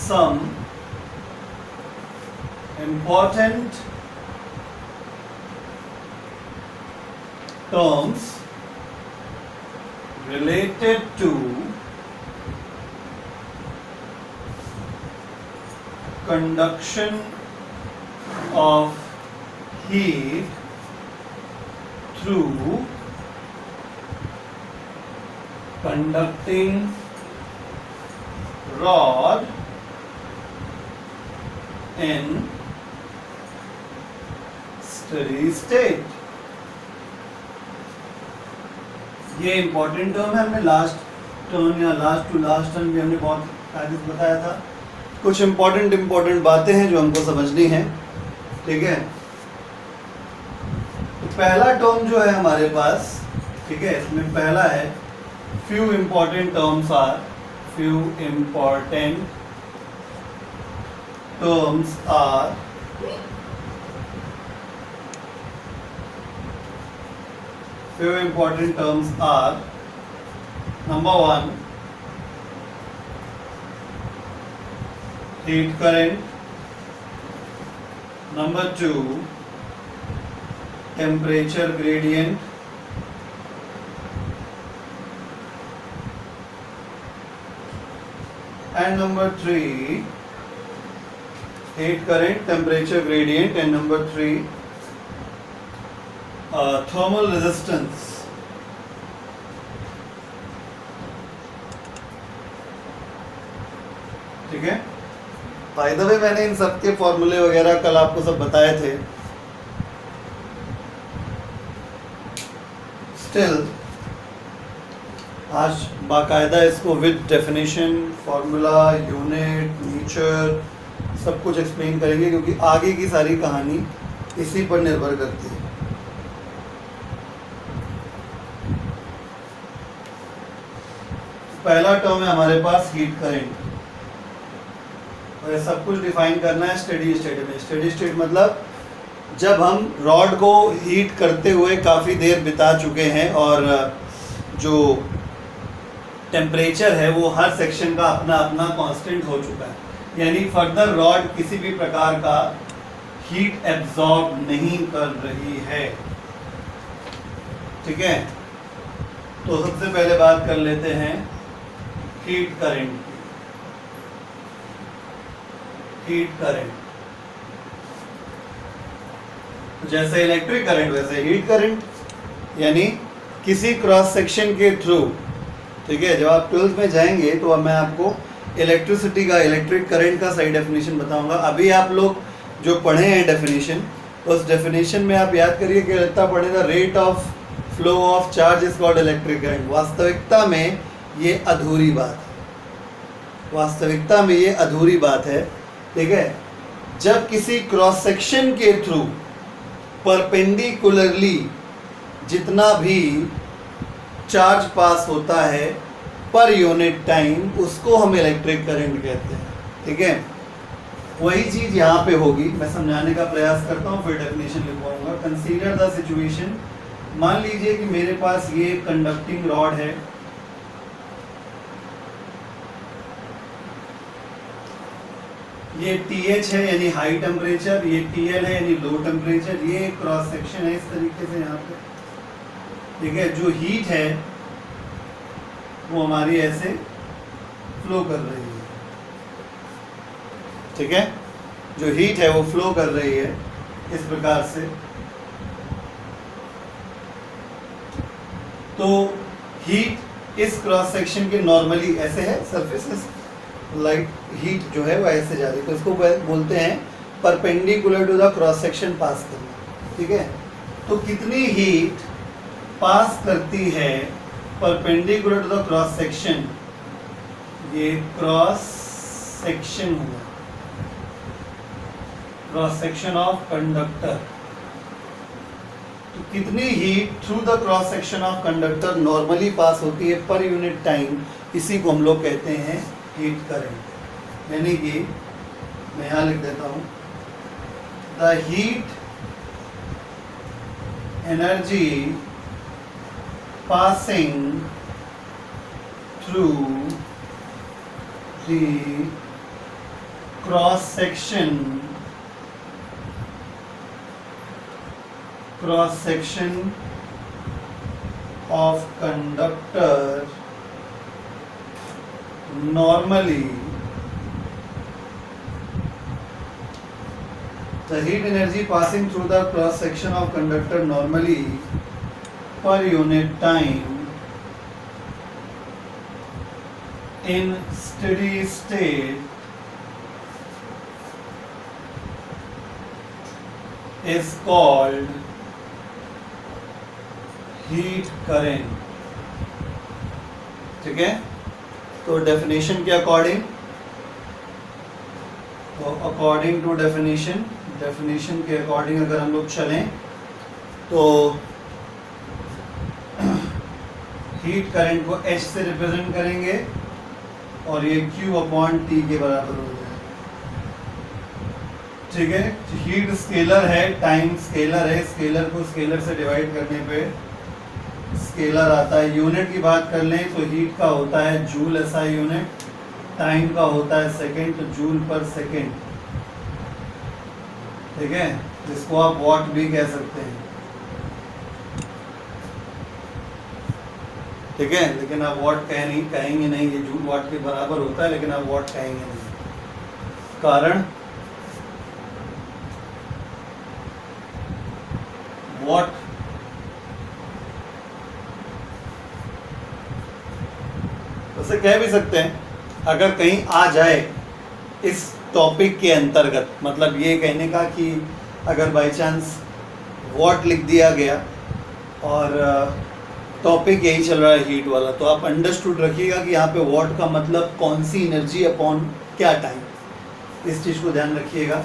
some important terms related to conduction of heat through conducting rod in steady state. ये important term है, हमने last term या last to last term भी हमने बहुत कायदे से बताया था। कुछ इंपॉर्टेंट बातें हैं जो हमको समझनी है, ठीक है। तो पहला टर्म जो है हमारे पास, ठीक है, इसमें पहला है few important terms are few important terms are number one, heat current, number two, temperature gradient, and number three, heat current, temperature gradient, and number three, thermal resistance. ठीक है, बाय द वे मैंने इन सब के फॉर्मूले वगैरह कल आपको सब बताए थे। स्टिल आज बाकायदा इसको with definition, formula, unit, nature सब कुछ एक्सप्लेन करेंगे, क्योंकि आगे की सारी कहानी इसी पर निर्भर करती है। पहला टर्म है हमारे पास हीट करंट, और सब कुछ डिफाइन करना है स्टेडी स्टेट में। स्टेडी स्टेट मतलब जब हम रॉड को हीट करते हुए काफ़ी देर बिता चुके हैं और जो टेम्परेचर है वो हर सेक्शन का अपना अपना कांस्टेंट हो चुका है, यानी फर्दर रॉड किसी भी प्रकार का हीट एब्जॉर्ब नहीं कर रही है, ठीक है। तो सबसे पहले बात कर लेते हैं हीट करंट की। हीट करंट जैसे इलेक्ट्रिक करंट वैसे हीट करंट, यानी किसी क्रॉस सेक्शन के थ्रू, ठीक है। जब आप 12th में जाएंगे तो अब मैं आपको इलेक्ट्रिसिटी का, इलेक्ट्रिक करंट का सही डेफिनेशन बताऊंगा। अभी आप लोग जो पढ़े हैं डेफिनेशन, उस डेफिनेशन में आप याद करिए कि इतना पढ़े था, rate of flow of charge is called electric current. वास्तविकता में ये अधूरी बात है, वास्तविकता में ये अधूरी बात है, ठीक है। जब किसी क्रॉस सेक्शन के थ्रू परपेंडिकुलरली जितना भी चार्ज पास होता है पर यूनिट टाइम, उसको हम इलेक्ट्रिक करंट कहते हैं, ठीक है। वही चीज़ यहाँ पे होगी, मैं समझाने का प्रयास करता हूँ, फिर डेफिनेशन लिखवाऊंगा। कंसीडर द सिचुएशन, मान लीजिए कि मेरे पास ये कंडक्टिंग रॉड है, ये TH है यानी हाई टेम्परेचर, ये TL है यानी लो टेम्परेचर, ये क्रॉस सेक्शन है इस तरीके से यहाँ पे, ठीक है। जो हीट है वो हमारी ऐसे फ्लो कर रही है, ठीक है। जो हीट है वो फ्लो कर रही है इस प्रकार से। तो हीट इस क्रॉस सेक्शन के नॉर्मली ऐसे है, सरफेस लाइट हीट जो है वो ऐसे जा रही है, तो इसको बोलते हैं perpendicular to the cross section pass करना, ठीक है। तो कितनी हीट पास करती है perpendicular to the cross section, ये क्रॉस सेक्शन हुआ, क्रॉस सेक्शन ऑफ कंडक्टर। तो कितनी heat through the cross section of conductor normally pass होती है पर यूनिट टाइम, इसी को हम लोग कहते हैं हीट करंट। यानी कि मैं यहाँ लिख देता हूँ, the heat energy passing through the cross section of conductor normally, the heat energy passing through the cross section of conductor normally per unit time in steady state is called heat current. ठीक है, तो definition के according, तो according to definition के according अगर हम लोग चलें तो हीट करंट को H से रिप्रेजेंट करेंगे और ये Q/T के बराबर हो जाएगा। ठीक है, हीट स्केलर है, टाइम स्केलर है, स्केलर को स्केलर से डिवाइड करने पे स्केलर आता है। यूनिट की बात कर लें तो हीट का होता है जूल SI यूनिट, टाइम का होता है सेकेंड, तो जूल पर सेकेंड। ठीक है, जिसको आप वॉट भी कह सकते हैं। ठीक है, लेकिन आप वॉट कहेंगे नहीं, ये जूल वॉट के बराबर होता है, लेकिन आप वॉट कहेंगे नहीं। कारण वॉट उसे कह भी सकते हैं अगर कहीं आ जाए इस टॉपिक के अंतर्गत, मतलब ये कहने का कि अगर बाय चांस वॉट लिख दिया गया और टॉपिक यही चल रहा है हीट वाला, तो आप अंडरस्टूड रखिएगा कि यहाँ पे वॉट का मतलब कौन सी एनर्जी अपॉन क्या टाइम, इस चीज़ को ध्यान रखिएगा।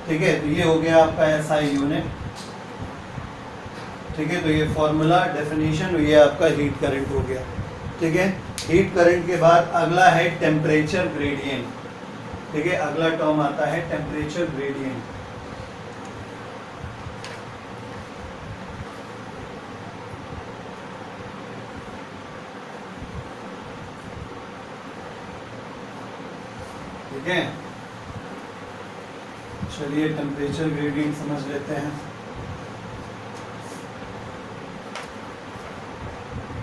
ठीक है, तो ये हो गया आपका SI यूनिट। ठीक है, तो ये फॉर्मूला डेफिनेशन, ये आपका हीट करंट हो गया। ठीक है, हीट करंट के बाद अगला है टेम्परेचर ग्रेडियंट। ठीक है, अगला टर्म आता है टेम्परेचर ग्रेडियंट। ठीक है, चलिए टेम्परेचर ग्रेडियंट समझ लेते हैं।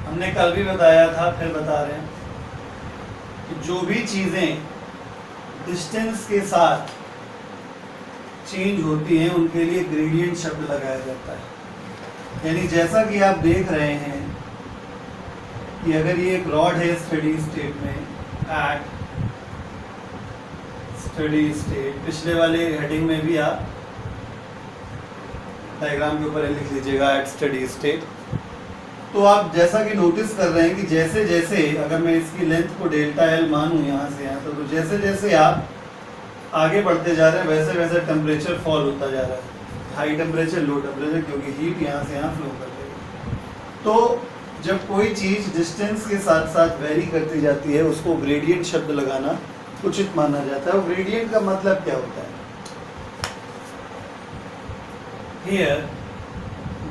हमने कल भी बताया था, फिर बता रहे हैं कि जो भी चीज़ें डिस्टेंस के साथ चेंज होती हैं उनके लिए ग्रेडियंट शब्द लगाया जाता है। यानी जैसा कि आप देख रहे हैं कि अगर ये एक रॉड है स्टडी स्टेट में, एट स्टडी स्टेट, पिछले वाले हेडिंग में भी आप डायग्राम के ऊपर लिख लीजिएगा एट स्टडी स्टेट। तो आप जैसा कि नोटिस कर रहे हैं कि जैसे जैसे अगर मैं इसकी लेंथ को डेल्टा एल मानूं यहाँ से यहाँ, तो जैसे जैसे आप आगे बढ़ते जा रहे हैं वैसे वैसे टेम्परेचर फॉल होता जा रहा है, हाई टेम्परेचर लो टेम्परेचर, क्योंकि हीट यहाँ से यहाँ फ्लो कर रही है। तो जब कोई चीज़ डिस्टेंस के साथ साथ वेरी करती जाती है उसको ग्रेडियंट शब्द लगाना उचित माना जाता है। और ग्रेडियंट का मतलब क्या होता है? हियर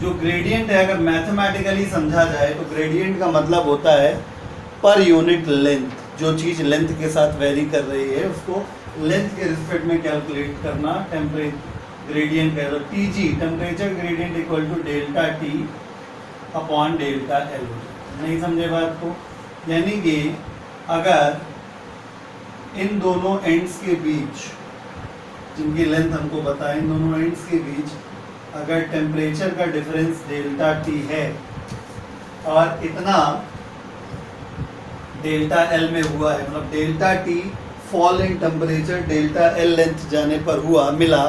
जो ग्रेडियंट है अगर मैथमेटिकली समझा जाए तो ग्रेडियंट का मतलब होता है पर यूनिट लेंथ। जो चीज़ लेंथ के साथ वेरी कर रही है उसको लेंथ के रिस्पेक्ट में कैलकुलेट करना टेम्परेचर ग्रेडियंट है। तो TG temperature gradient equal to delta T upon delta L। नहीं समझे बात को? यानी कि अगर इन दोनों एंड्स के बीच, जिनकी लेंथ हमको पता है, इन दोनों एंड्स के बीच अगर टेम्परेचर का डिफरेंस डेल्टा T है और इतना डेल्टा L में हुआ है, मतलब delta T fall in temperature delta L length जाने पर हुआ मिला,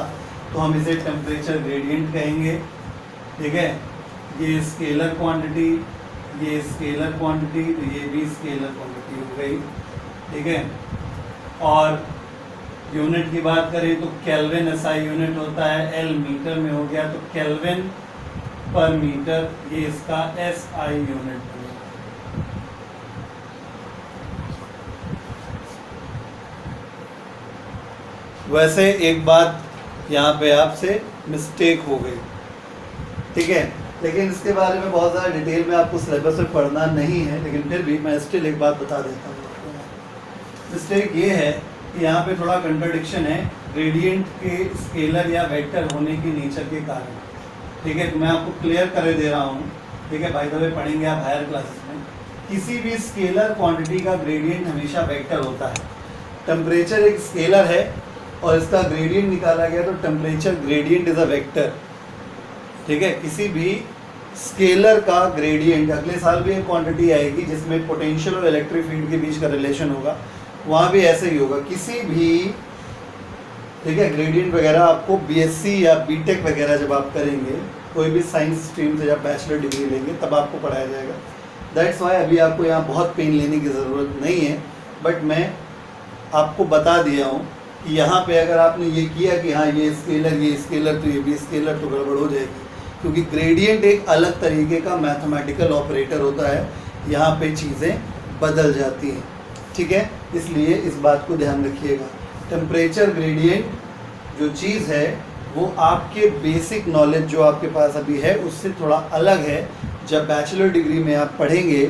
तो हम इसे टेम्परेचर ग्रेडियंट कहेंगे। ठीक है, ये स्केलर क्वांटिटी, ये स्केलर क्वांटिटी, तो ये भी स्केलर क्वांटिटी हो गई। ठीक है, और यूनिट की बात करें तो केल्विन SI यूनिट होता है, L मीटर में हो गया, तो केल्विन पर मीटर, ये इसका SI यूनिट है। वैसे एक बात यहाँ पे आपसे मिस्टेक हो गई, ठीक है, लेकिन इसके बारे में बहुत ज़्यादा डिटेल में आपको सिलेबस में पढ़ना नहीं है, लेकिन फिर भी मैं स्टिल एक बात बता देता हूँ। मिस्टेक ये है कि यहाँ पे थोड़ा कंट्राडिक्शन है ग्रेडियंट के स्केलर या वेक्टर होने की नेचर के कारण। ठीक है, तो मैं आपको क्लियर कर दे रहा हूँ। ठीक है, बाय द वे पढ़ेंगे आप हायर क्लासेस में। किसी भी स्केलर क्वांटिटी का ग्रेडियंट हमेशा वेक्टर होता है। टेम्परेचर एक स्केलर है और इसका ग्रेडियंट निकाला गया तो temperature gradient is a vector. ठीक है, किसी भी स्केलर का ग्रेडियंट, अगले साल भी एक क्वांटिटी आएगी जिसमें पोटेंशियल और इलेक्ट्रिक फील्ड के बीच का रिलेशन होगा, वहाँ भी ऐसे ही होगा। किसी भी, ठीक है, ग्रेडियंट वगैरह आपको बीएससी या बीटेक वगैरह जब आप करेंगे, कोई भी साइंस स्ट्रीम से जब बैचलर डिग्री लेंगे तब आपको पढ़ाया जाएगा। दैट्स वाई अभी आपको यहाँ बहुत पेन लेने की ज़रूरत नहीं है, बट मैं आपको बता दिया हूँ कि यहाँ पे अगर आपने ये किया कि हाँ ये स्केलर तो ये भी स्केलर, तो गड़बड़ हो जाएगी, क्योंकि ग्रेडियंट एक अलग तरीके का मैथमेटिकल ऑपरेटर होता है, यहाँ पे चीज़ें बदल जाती हैं। ठीक है, इसलिए इस बात को ध्यान रखिएगा। टेम्परेचर ग्रेडियंट जो चीज़ है वो आपके बेसिक नॉलेज जो आपके पास अभी है उससे थोड़ा अलग है। जब बैचलर डिग्री में आप पढ़ेंगे,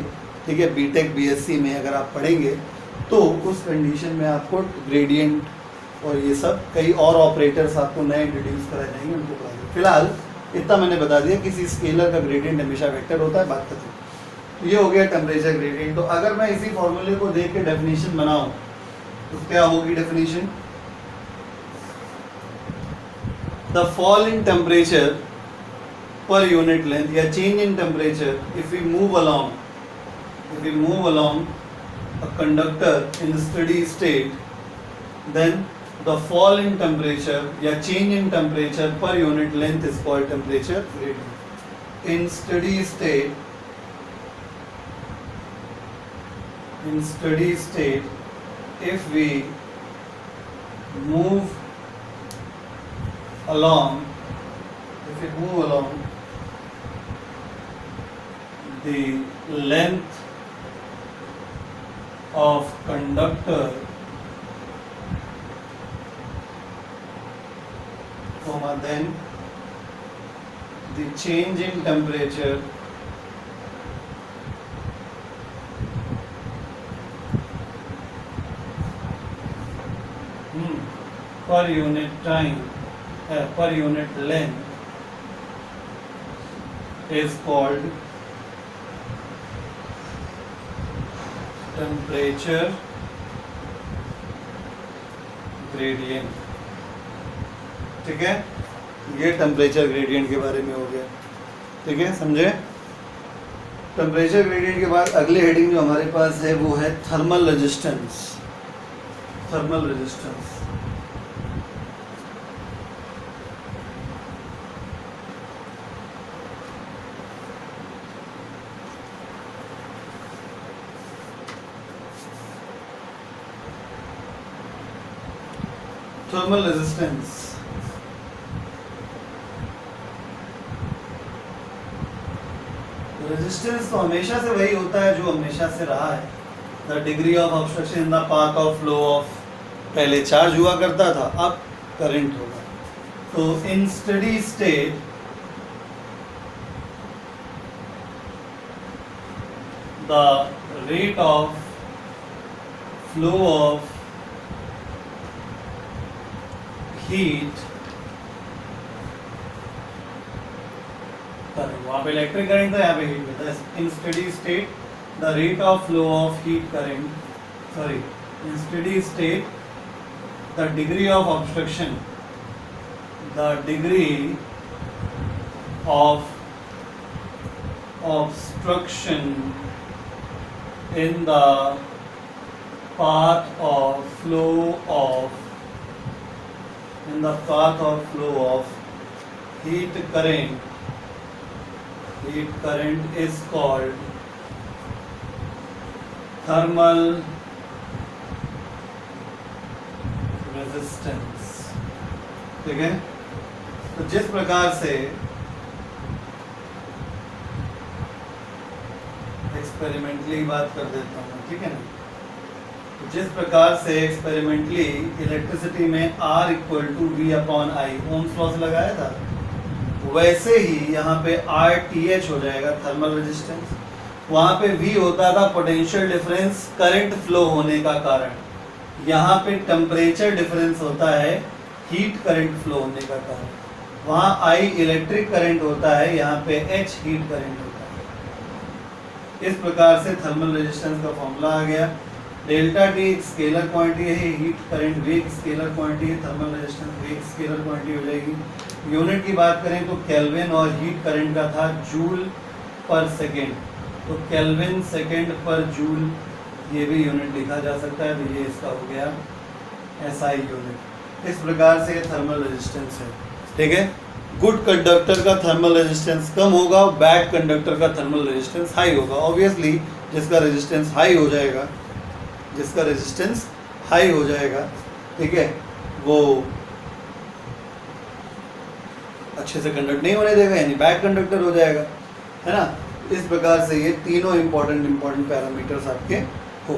ठीक है, बीटेक बीएससी में अगर आप पढ़ेंगे तो उस कंडीशन में आपको ग्रेडियंट और ये सब कई और ऑपरेटर्स आपको नए इंट्रोड्यूस कराए जाएंगे, उनको पढ़ाएंगे। फिलहाल इतना मैंने बता दिया, किसी स्केलर का ग्रेडियंट हमेशा वेक्टर होता है, बात खत्म। तो ये हो गया टेम्परेचर ग्रेडियंट। तो अगर मैं इसी फॉर्मूले को देख के डेफिनेशन बनाऊं तो क्या होगी definition? The fall in temperature per unit length या change in temperature if we move along a conductor in steady state, then the fall in temperature या change in temperature per unit length is called temperature gradient. In steady state, if we move along the length of conductor then the change in temperature per unit time per unit length is called temperature gradient. ठीक है, ये temperature gradient के बारे में हो गया। ठीक है, समझे? टेम्परेचर ग्रेडियंट के बाद अगले हेडिंग जो हमारे पास है वो है thermal resistance. Thermal resistance thermal resistance resistance तो हमेशा से वही होता है जो हमेशा से रहा है। The degree of obstruction in the path of flow of, पहले चार्ज हुआ करता था, अब करंट होगा। तो in steady state the rate of flow of heat, वहाँ पे इलेक्ट्रिक करंट था, यहाँ पे हीट में था। In steady state the rate of flow of heat current, sorry, in steady state the degree of obstruction, the degree of obstruction in the path of flow of heat current is called thermal resistance। ठीक है, तो जिस प्रकार से experimentally बात कर देता हूँ, ठीक है ना, जिस प्रकार से एक्सपेरिमेंटली इलेक्ट्रिसिटी में R equal to V upon I Ohm's law से लगाया था, वैसे ही यहाँ पे RTH हो जाएगा थर्मल रेजिस्टेंस। वहाँ पे V होता था पोटेंशियल डिफरेंस करंट फ्लो होने का कारण। यहाँ पे टेम्परेचर डिफरेंस होता है हीट करंट फ्लो होने का कारण, वहाँ I इलेक्ट्रिक करंट होता है, यहाँ पे H हीट करंट होता है। इस प्रकार से थर्मल रेजिस्टेंस का फॉर्मूला आ गया। डेल्टा टी एक स्केलर क्वांटिटी है, हीट करंट भी एक स्केलर क्वांटिटी है, थर्मल रेजिस्टेंस भी एक स्केलर क्वांटिटी हो जाएगी। यूनिट की बात करें तो केल्विन और हीट करंट का था जूल पर सेकेंड, तो केल्विन सेकेंड पर जूल ये भी यूनिट लिखा जा सकता है, तो ये इसका हो गया एसआई यूनिट। इस प्रकार से थर्मल रेजिस्टेंस है, ठीक है। गुड कंडक्टर का थर्मल रेजिस्टेंस कम होगा, बैड कंडक्टर का थर्मल रेजिस्टेंस हाई होगा। ऑब्वियसली जिसका रेजिस्टेंस हाई हो जाएगा, जिसका रेजिस्टेंस हाई हो जाएगा, ठीक है, वो अच्छे से कंडक्ट नहीं होने देगा, यानी बैड कंडक्टर हो जाएगा, है ना। इस प्रकार से ये तीनों इंपॉर्टेंट पैरामीटर्स आपके हो।